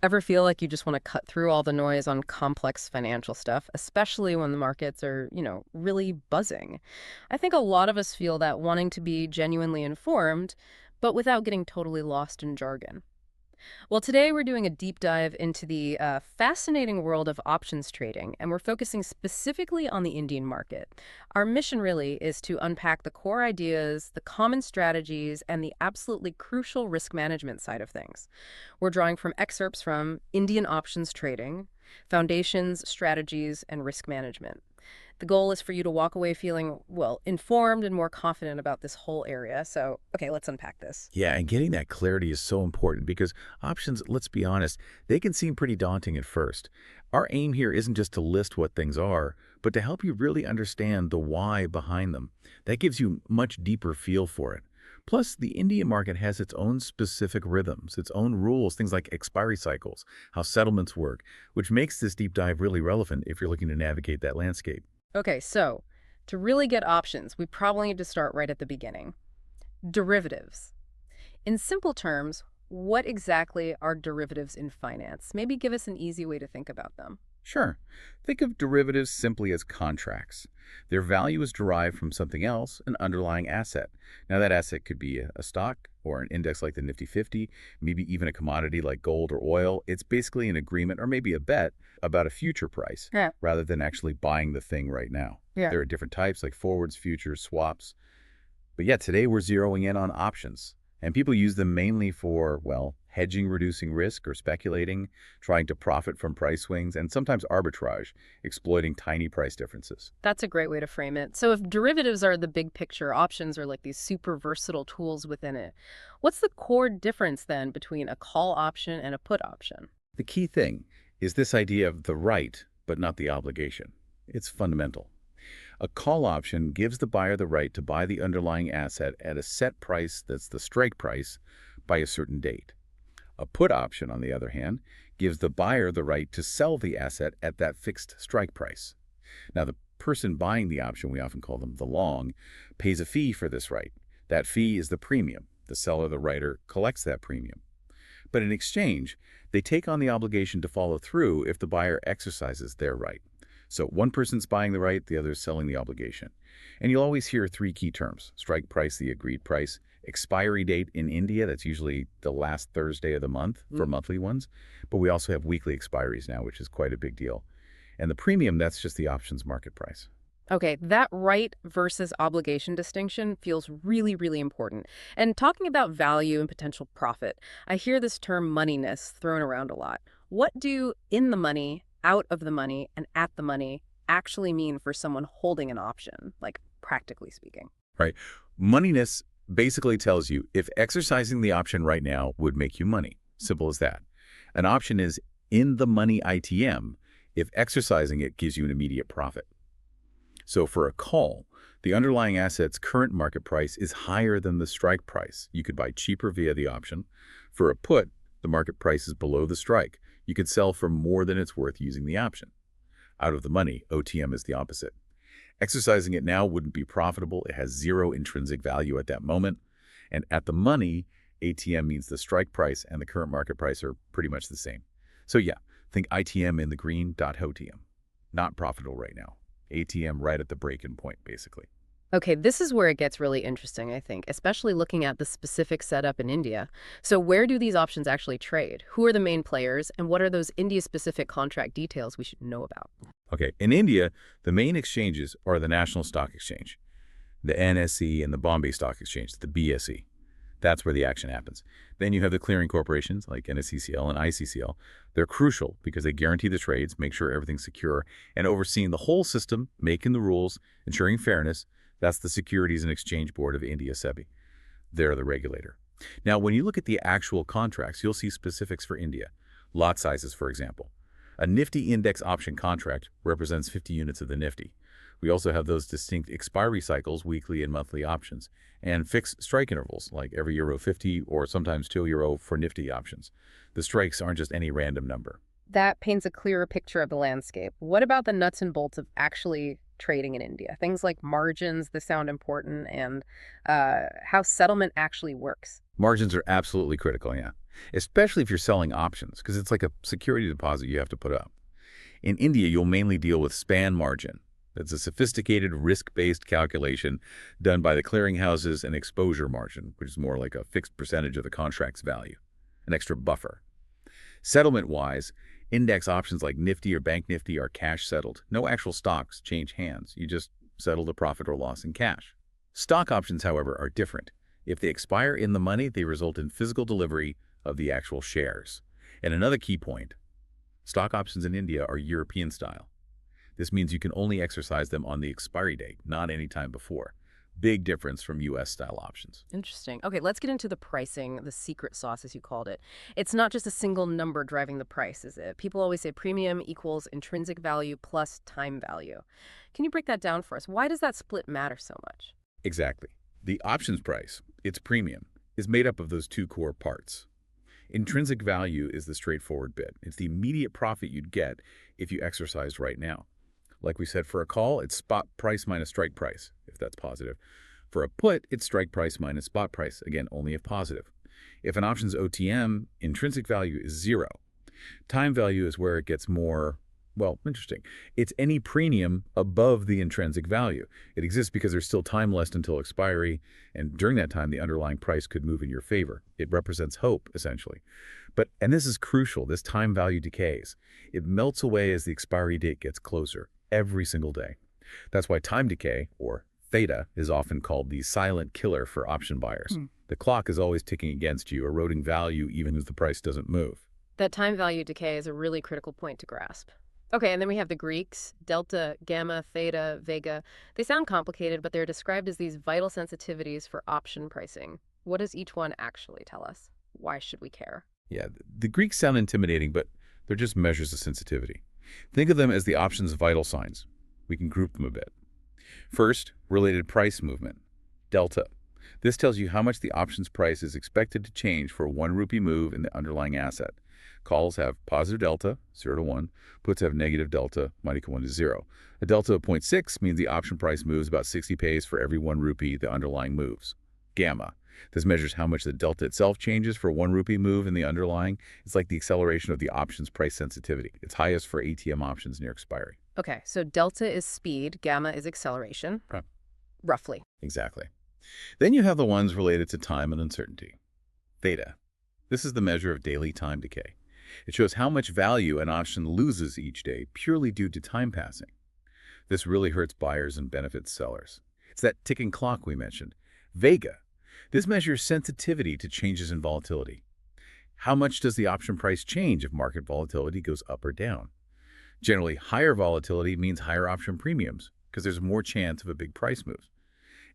Ever feel like you just want to cut through all the noise on complex financial stuff, especially when the markets are, really buzzing? I think a lot of us feel that wanting to be genuinely informed, but without getting totally lost in jargon. Well, today we're doing a deep dive into the fascinating world of options trading, and we're focusing specifically on the Indian market. Our mission really is to unpack the core ideas, the common strategies, and the absolutely crucial risk management side of things. We're drawing from excerpts from Indian options trading, foundations, strategies, and risk management. The goal is for you to walk away feeling, well, informed and more confident about this whole area. So, okay, let's unpack this. Yeah, and getting that clarity is so important because options, let's be honest, they can seem pretty daunting at first. Our aim here isn't just to list what things are, but to help you really understand the why behind them. That gives you much deeper feel for it. Plus, the Indian market has its own specific rhythms, its own rules, things like expiry cycles, how settlements work, which makes this deep dive really relevant if you're looking to navigate that landscape. Okay, so to really get options, we probably need to start right at the beginning. Derivatives. In simple terms, what exactly are derivatives in finance? Maybe give us an easy way to think about them. Sure. Think of derivatives simply as contracts. Their value is derived from something else, an underlying asset. Now, that asset could be a stock or an index like the Nifty 50, maybe even a commodity like gold or oil. It's basically an agreement or maybe a bet about a future price Yeah. rather than actually buying the thing right now. Yeah. There are different types like forwards, futures, swaps. But yeah, today we're zeroing in on options. And people use them mainly for, well, hedging, reducing risk, or speculating, trying to profit from price swings, and sometimes arbitrage, exploiting tiny price differences. That's a great way to frame it. So if derivatives are the big picture, options are like these super versatile tools within it. What's the core difference then between a call option and a put option? The key thing is this idea of the right, but not the obligation. It's fundamental. A call option gives the buyer the right to buy the underlying asset at a set price that's the strike price by a certain date. A put option, on the other hand, gives the buyer the right to sell the asset at that fixed strike price. Now, the person buying the option, we often call them the long, pays a fee for this right. That fee is the premium. The seller, the writer, collects that premium. But in exchange, they take on the obligation to follow through if the buyer exercises their right. So one person's buying the right, the other is selling the obligation. And you'll always hear three key terms: strike price, the agreed price; expiry date in India, that's usually the last Thursday of the month for monthly ones. But we also have weekly expiries now, which is quite a big deal. And the premium, that's just the options market price. Okay, that right versus obligation distinction feels really, really important. And talking about value and potential profit, I hear this term moneyness thrown around a lot. What do in the money, out of the money, and at the money actually mean for someone holding an option, like practically speaking? Right? Moneyness basically tells you if exercising the option right now would make you money. Simple as that. An option is in the money ITM if exercising it gives you an immediate profit. So for a call, the underlying asset's current market price is higher than the strike price. You could buy cheaper via the option. For a put, the market price is below the strike. You could sell for more than it's worth using the option. Out of the money, OTM is the opposite. Exercising it now wouldn't be profitable. It has zero intrinsic value at that moment. And at the money, ATM means the strike price and the current market price are pretty much the same. So yeah, think ITM in the green, .HOTM. Not profitable right now. ATM right at the break-in point, basically. Okay, this is where it gets really interesting, I think, especially looking at the specific setup in India. So where do these options actually trade? Who are the main players, and what are those India-specific contract details we should know about? Okay, in India, the main exchanges are the National Stock Exchange, the NSE, and the Bombay Stock Exchange, the BSE. That's where the action happens. Then you have the clearing corporations like NSCCL and ICCL. They're crucial because they guarantee the trades, make sure everything's secure, and overseeing the whole system, making the rules, ensuring fairness. That's the Securities and Exchange Board of India, SEBI. They're the regulator. Now, when you look at the actual contracts, you'll see specifics for India. Lot sizes, for example. A Nifty index option contract represents 50 units of the Nifty. We also have those distinct expiry cycles, weekly and monthly options, and fixed strike intervals, like every euro 50 or sometimes 2 euro for Nifty options. The strikes aren't just any random number. That paints a clearer picture of the landscape. What about the nuts and bolts of actually trading in India? Things like margins, they sound important, and how settlement actually works. Margins are absolutely critical, yeah. Especially if you're selling options, because it's like a security deposit you have to put up. In India, you'll mainly deal with span margin. That's a sophisticated risk-based calculation done by the clearinghouses, and exposure margin, which is more like a fixed percentage of the contract's value, an extra buffer. Settlement-wise, index options like Nifty or Bank Nifty are cash settled. No actual stocks change hands. You just settle the profit or loss in cash. Stock options, however, are different. If they expire in the money, they result in physical delivery of the actual shares. And another key point, stock options in India are European style. This means you can only exercise them on the expiry date, not any time before. Big difference from US-style options. Interesting. Okay, let's get into the pricing, the secret sauce, as you called it. It's not just a single number driving the price, is it? People always say premium equals intrinsic value plus time value. Can you break that down for us? Why does that split matter so much? Exactly. The options price, its premium, is made up of those two core parts. Intrinsic value is the straightforward bit. It's the immediate profit you'd get if you exercised right now. Like we said, for a call, it's spot price minus strike price, if that's positive. For a put, it's strike price minus spot price, again, only if positive. If an option's OTM, intrinsic value is zero. Time value is where it gets more, well, interesting. It's any premium above the intrinsic value. It exists because there's still time left until expiry, and during that time, the underlying price could move in your favor. It represents hope, essentially. And this is crucial, this time value decays. It melts away as the expiry date gets closer, every single day. That's why time decay, or Theta, is often called the silent killer for option buyers. The clock is always ticking against you, eroding value even as the price doesn't move. That time value decay is a really critical point to grasp. Okay, and then we have the Greeks, delta, gamma, theta, vega. They sound complicated, but they're described as these vital sensitivities for option pricing. What does each one actually tell us? Why should we care? Yeah, the Greeks sound intimidating, but they're just measures of sensitivity. Think of them as the option's vital signs. We can group them a bit. First, related price movement, delta. This tells you how much the option's price is expected to change for a 1 rupee move in the underlying asset. Calls have positive delta, 0 to 1. Puts have negative delta, might equal 1 to 0. A delta of 0.6 means the option price moves about 60 paise for every 1 rupee the underlying moves. Gamma. This measures how much the delta itself changes for a 1 rupee move in the underlying. It's like the acceleration of the option's price sensitivity. It's highest for ATM options near expiry. Okay, so delta is speed, gamma is acceleration. Right. Roughly. Exactly. Then you have the ones related to time and uncertainty. Theta. This is the measure of daily time decay. It shows how much value an option loses each day purely due to time passing. This really hurts buyers and benefits sellers. It's that ticking clock we mentioned. Vega. This measures sensitivity to changes in volatility. How much does the option price change if market volatility goes up or down? Generally, higher volatility means higher option premiums because there's more chance of a big price move.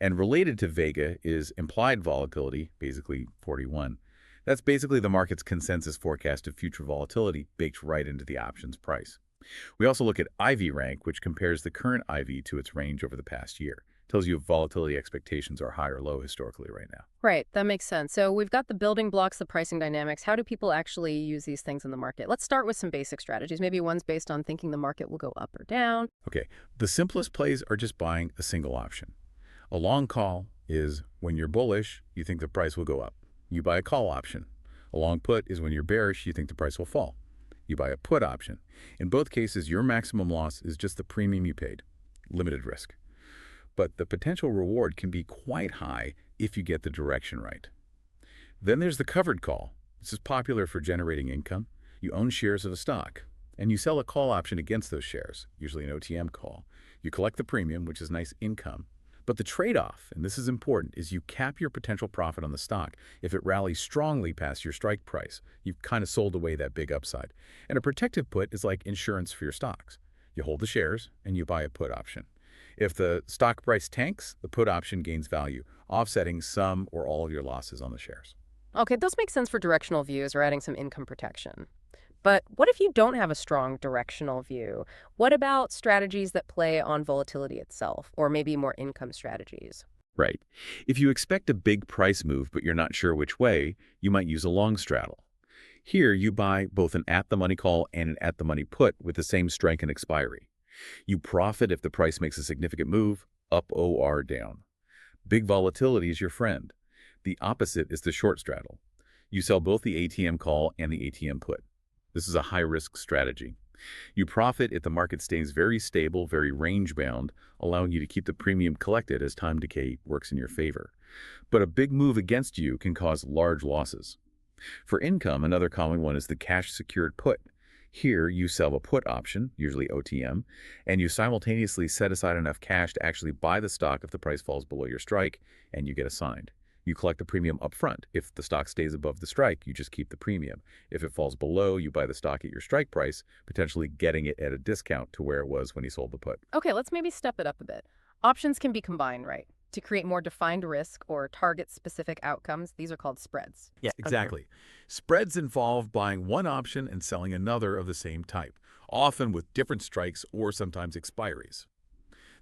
And related to Vega is implied volatility, basically 41. That's basically the market's consensus forecast of future volatility baked right into the option's price. We also look at IV rank, which compares the current IV to its range over the past year. Tells you if volatility expectations are high or low historically right now. Right, that makes sense. So we've got the building blocks, the pricing dynamics. How do people actually use these things in the market? Let's start with some basic strategies. Maybe one's based on thinking the market will go up or down. Okay, the simplest plays are just buying a single option. A long call is when you're bullish, you think the price will go up. You buy a call option. A long put is when you're bearish, you think the price will fall. You buy a put option. In both cases, your maximum loss is just the premium you paid. Limited risk. But the potential reward can be quite high if you get the direction right. Then there's the covered call. This is popular for generating income. You own shares of a stock, and you sell a call option against those shares, usually an OTM call. You collect the premium, which is nice income. But the trade-off, and this is important, is you cap your potential profit on the stock. If it rallies strongly past your strike price, you've kind of sold away that big upside. And a protective put is like insurance for your stocks. You hold the shares, and you buy a put option. If the stock price tanks, the put option gains value, offsetting some or all of your losses on the shares. Okay, those make sense for directional views or adding some income protection. But what if you don't have a strong directional view? What about strategies that play on volatility itself, or maybe more income strategies? Right. If you expect a big price move but you're not sure which way, you might use a long straddle. Here, you buy both an at-the-money call and an at-the-money put with the same strike and expiry. You profit if the price makes a significant move, up or down. Big volatility is your friend. The opposite is the short straddle. You sell both the ATM call and the ATM put. This is a high-risk strategy. You profit if the market stays very stable, very range-bound, allowing you to keep the premium collected as time decay works in your favor. But a big move against you can cause large losses. For income, another common one is the cash-secured put. Here, you sell a put option, usually OTM, and you simultaneously set aside enough cash to actually buy the stock if the price falls below your strike, and you get assigned. You collect the premium upfront. If the stock stays above the strike, you just keep the premium. If it falls below, you buy the stock at your strike price, potentially getting it at a discount to where it was when you sold the put. Okay, let's maybe step it up a bit. Options can be combined, right? To create more defined risk or target specific outcomes, these are called spreads. Yeah, exactly. Spreads involve buying one option and selling another of the same type, often with different strikes or sometimes expiries.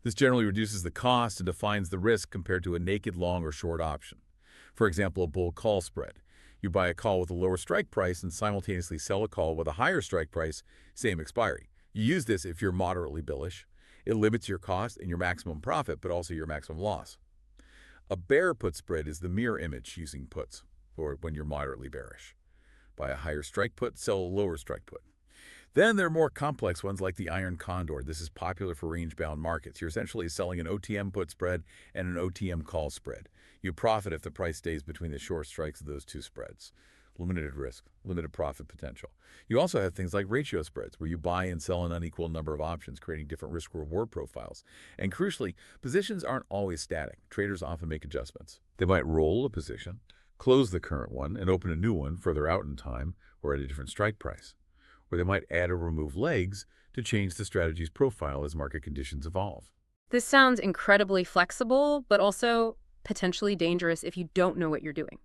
This generally reduces the cost and defines the risk compared to a naked long or short option. For example, a bull call spread. You buy a call with a lower strike price and simultaneously sell a call with a higher strike price, same expiry. You use this if you're moderately bullish. It limits your cost and your maximum profit, but also your maximum loss. A bear put spread is the mirror image using puts for when you're moderately bearish. Buy a higher strike put, sell a lower strike put. Then there are more complex ones like the iron condor. This is popular for range-bound markets. You're essentially selling an OTM put spread and an OTM call spread. You profit if the price stays between the short strikes of those two spreads. Limited risk, limited profit potential. You also have things like ratio spreads, where you buy and sell an unequal number of options, creating different risk-reward profiles. And crucially, positions aren't always static. Traders often make adjustments. They might roll a position, close the current one, and open a new one further out in time or at a different strike price. Or they might add or remove legs to change the strategy's profile as market conditions evolve. This sounds incredibly flexible, but also potentially dangerous if you don't know what you're doing.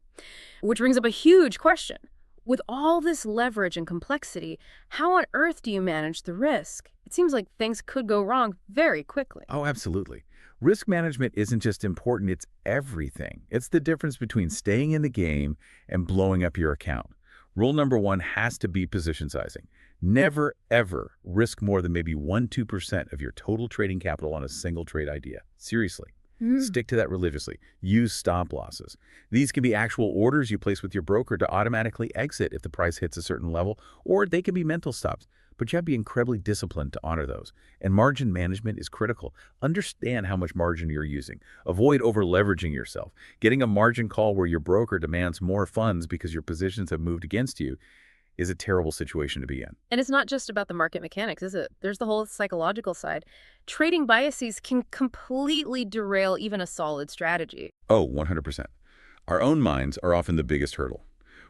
Which brings up a huge question. With all this leverage and complexity, how on earth do you manage the risk? It seems like things could go wrong very quickly. Oh, absolutely. Risk management isn't just important, it's everything. It's the difference between staying in the game and blowing up your account. Rule number one has to be position sizing. Never, ever risk more than maybe 1–2% of your total trading capital on a single trade idea. Seriously. Stick to that religiously. Use stop losses. These can be actual orders you place with your broker to automatically exit if the price hits a certain level, or they can be mental stops. But you have to be incredibly disciplined to honor those. And margin management is critical. Understand how much margin you're using. Avoid over-leveraging yourself. Getting a margin call where your broker demands more funds because your positions have moved against you is a terrible situation to be in. And it's not just about the market mechanics, is it? There's the whole psychological side. Trading biases can completely derail even a solid strategy. Oh, 100%. Our own minds are often the biggest hurdle.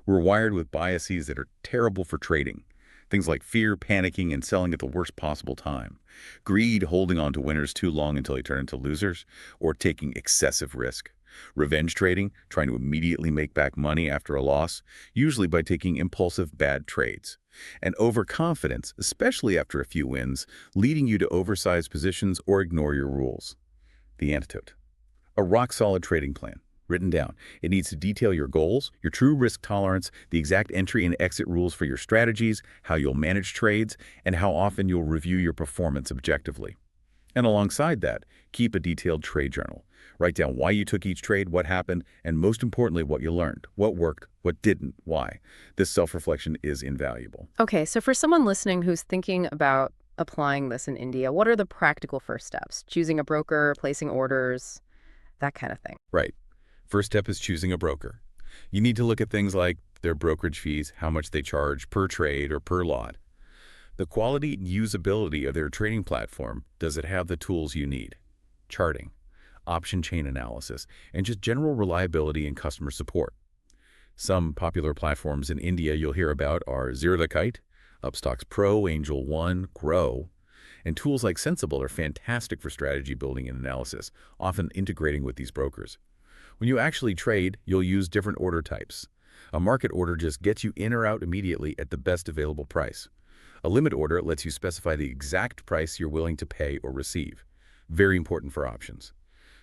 We're wired with biases that are terrible for trading. Things like fear, panicking, and selling at the worst possible time. Greed, holding on to winners too long until they turn into losers, or taking excessive risk. Revenge trading, trying to immediately make back money after a loss, usually by taking impulsive bad trades. And overconfidence, especially after a few wins, leading you to oversized positions or ignore your rules. The antidote. A rock-solid trading plan. Written down. It needs to detail your goals, your true risk tolerance, the exact entry and exit rules for your strategies, how you'll manage trades, and how often you'll review your performance objectively. And alongside that, keep a detailed trade journal. Write down why you took each trade, what happened, and most importantly, what you learned, what worked, what didn't, why. This self-reflection is invaluable. Okay, so for someone listening who's thinking about applying this in India, what are the practical first steps? Choosing a broker, placing orders, that kind of thing. Right. First step is choosing a broker. You need to look at things like their brokerage fees, how much they charge per trade or per lot. The quality and usability of their trading platform. Does it have the tools you need? Charting, option chain analysis, and just general reliability and customer support. Some popular platforms in India you'll hear about are Kite, Upstocks Pro, Angel One, Grow, and tools like Sensible are fantastic for strategy building and analysis, often integrating with these brokers. When you actually trade, you'll use different order types. A market order just gets you in or out immediately at the best available price. A limit order lets you specify the exact price you're willing to pay or receive. Very important for options.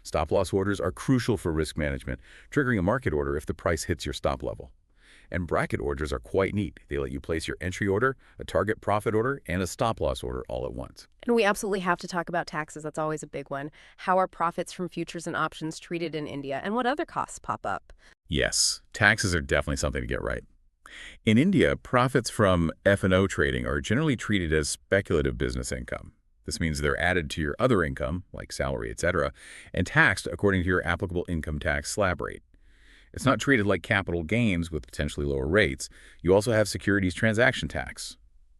Stop-loss orders are crucial for risk management, triggering a market order if the price hits your stop level. And bracket orders are quite neat. They let you place your entry order, a target profit order, and a stop-loss order all at once. And we absolutely have to talk about taxes. That's always a big one. How are profits from futures and options treated in India, and what other costs pop up? Yes, taxes are definitely something to get right. In India, profits from F&O trading are generally treated as speculative business income. This means they're added to your other income, like salary, etc., and taxed according to your applicable income tax slab rate. It's not treated like capital gains with potentially lower rates. You also have securities transaction tax,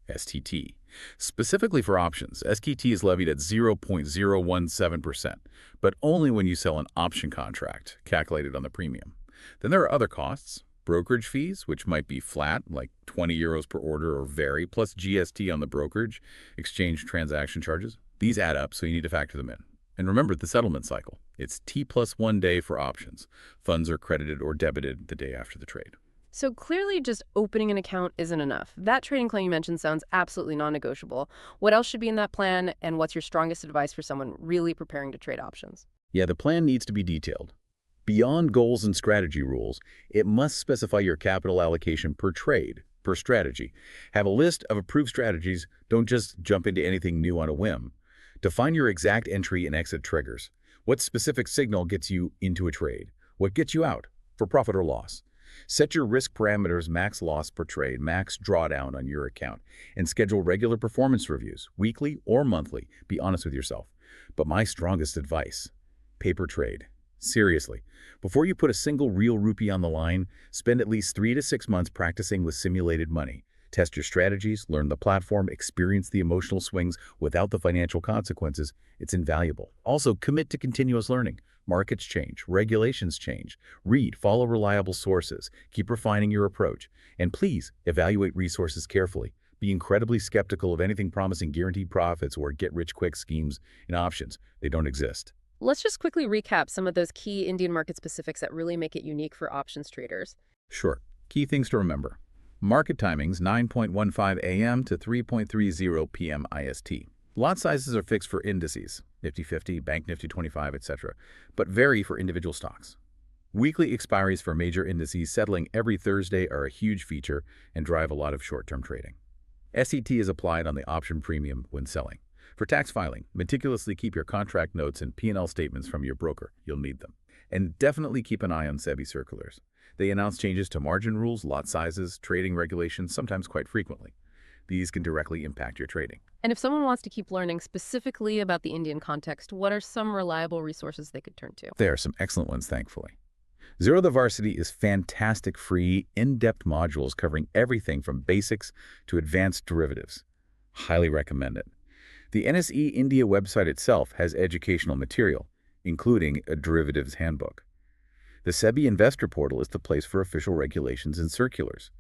STT. Specifically for options, STT is levied at 0.017%, but only when you sell an option contract, calculated on the premium. Then there are other costs, brokerage fees, which might be flat, like €20 per order, or vary, plus GST on the brokerage, exchange transaction charges. These add up, so you need to factor them in. And remember the settlement cycle. It's T plus 1 day for options. Funds are credited or debited the day after the trade. So clearly just opening an account isn't enough. That trading plan you mentioned sounds absolutely non-negotiable. What else should be in that plan, and what's your strongest advice for someone really preparing to trade options? Yeah, the plan needs to be detailed. Beyond goals and strategy rules, it must specify your capital allocation per trade, per strategy. Have a list of approved strategies. Don't just jump into anything new on a whim. Define your exact entry and exit triggers. What specific signal gets you into a trade? What gets you out, for profit or loss? Set your risk parameters: max loss per trade, max drawdown on your account, and schedule regular performance reviews, weekly or monthly. Be honest with yourself. But my strongest advice: paper trade. Seriously, before you put a single real rupee on the line, spend at least 3 to 6 months practicing with simulated money. Test your strategies, learn the platform, experience the emotional swings without the financial consequences. It's invaluable. Also, commit to continuous learning. Markets change, regulations change. Read, follow reliable sources, keep refining your approach. And please, evaluate resources carefully. Be incredibly skeptical of anything promising guaranteed profits or get-rich-quick schemes in options. They don't exist. Let's just quickly recap some of those key Indian market specifics that really make it unique for options traders. Sure. Key things to remember. Market timings 9:15 a.m. to 3:30 p.m. IST. Lot sizes are fixed for indices, Nifty 50, Bank Nifty 25, etc., but vary for individual stocks. Weekly expiries for major indices settling every Thursday are a huge feature and drive a lot of short-term trading. SET is applied on the option premium when selling. For tax filing, meticulously keep your contract notes and P&L statements from your broker. You'll need them. And definitely keep an eye on SEBI circulars. They announce changes to margin rules, lot sizes, trading regulations, sometimes quite frequently. These can directly impact your trading. And if someone wants to keep learning specifically about the Indian context, what are some reliable resources they could turn to? There are some excellent ones, thankfully. Zero the Varsity is fantastic, free, in-depth modules covering everything from basics to advanced derivatives. Highly recommend it. The NSE India website itself has educational material, including a derivatives handbook. The SEBI Investor Portal is the place for official regulations and circulars.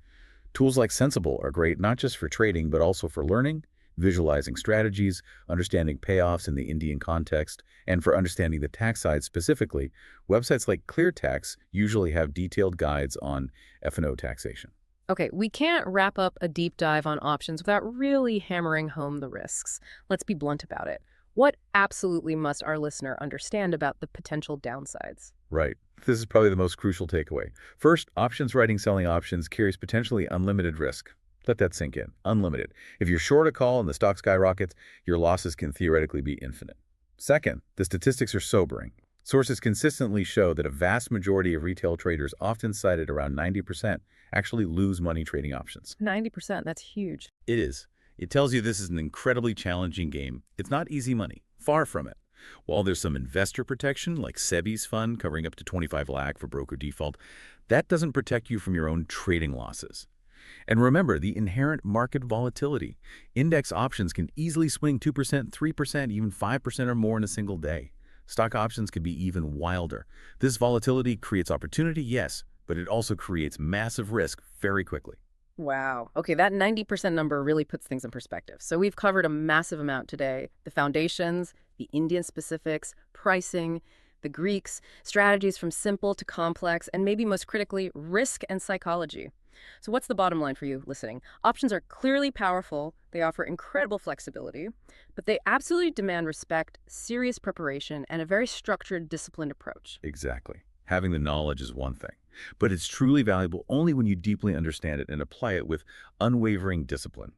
Tools like Sensible are great not just for trading, but also for learning, visualizing strategies, understanding payoffs in the Indian context, and for understanding the tax side specifically. Websites like ClearTax usually have detailed guides on F&O taxation. Okay, we can't wrap up a deep dive on options without really hammering home the risks. Let's be blunt about it. What absolutely must our listener understand about the potential downsides? Right. This is probably the most crucial takeaway. First, options writing selling options carries potentially unlimited risk. Let that sink in. Unlimited. If you're short a call and the stock skyrockets, your losses can theoretically be infinite. Second, the statistics are sobering. Sources consistently show that a vast majority of retail traders, often cited around 90%, actually lose money trading options. 90%, that's huge. It is. It tells you this is an incredibly challenging game. It's not easy money. Far from it. While there's some investor protection, like SEBI's fund covering up to 25 lakh for broker default, that doesn't protect you from your own trading losses. And remember the inherent market volatility. Index options can easily swing 2%, 3%, even 5% or more in a single day. Stock options can be even wilder. This volatility creates opportunity, yes, but it also creates massive risk very quickly. Wow. Okay, that 90% number really puts things in perspective. So we've covered a massive amount today. The foundations, the Indian specifics, pricing, the Greeks, strategies from simple to complex, and maybe most critically, risk and psychology. So what's the bottom line for you listening? Options are clearly powerful. They offer incredible flexibility, but they absolutely demand respect, serious preparation, and a very structured, disciplined approach. Exactly. Having the knowledge is one thing, but it's truly valuable only when you deeply understand it and apply it with unwavering discipline.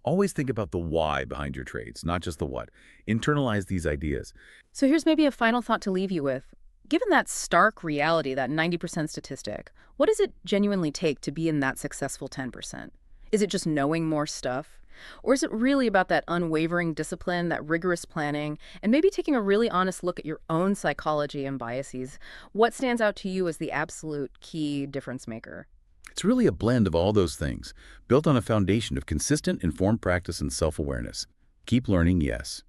Always think about the why behind your trades, not just the what. Internalize these ideas. So here's maybe a final thought to leave you with. Given that stark reality, that 90% statistic, what does it genuinely take to be in that successful 10%? Is it just knowing more stuff? Or is it really about that unwavering discipline, that rigorous planning, and maybe taking a really honest look at your own psychology and biases? What stands out to you as the absolute key difference maker? It's really a blend of all those things, built on a foundation of consistent, informed practice and self-awareness. Keep learning, yes,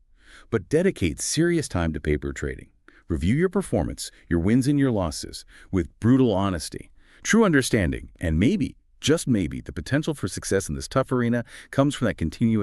but dedicate serious time to paper trading. Review your performance, your wins and your losses, with brutal honesty, true understanding, and maybe, just maybe, the potential for success in this tough arena comes from that continuous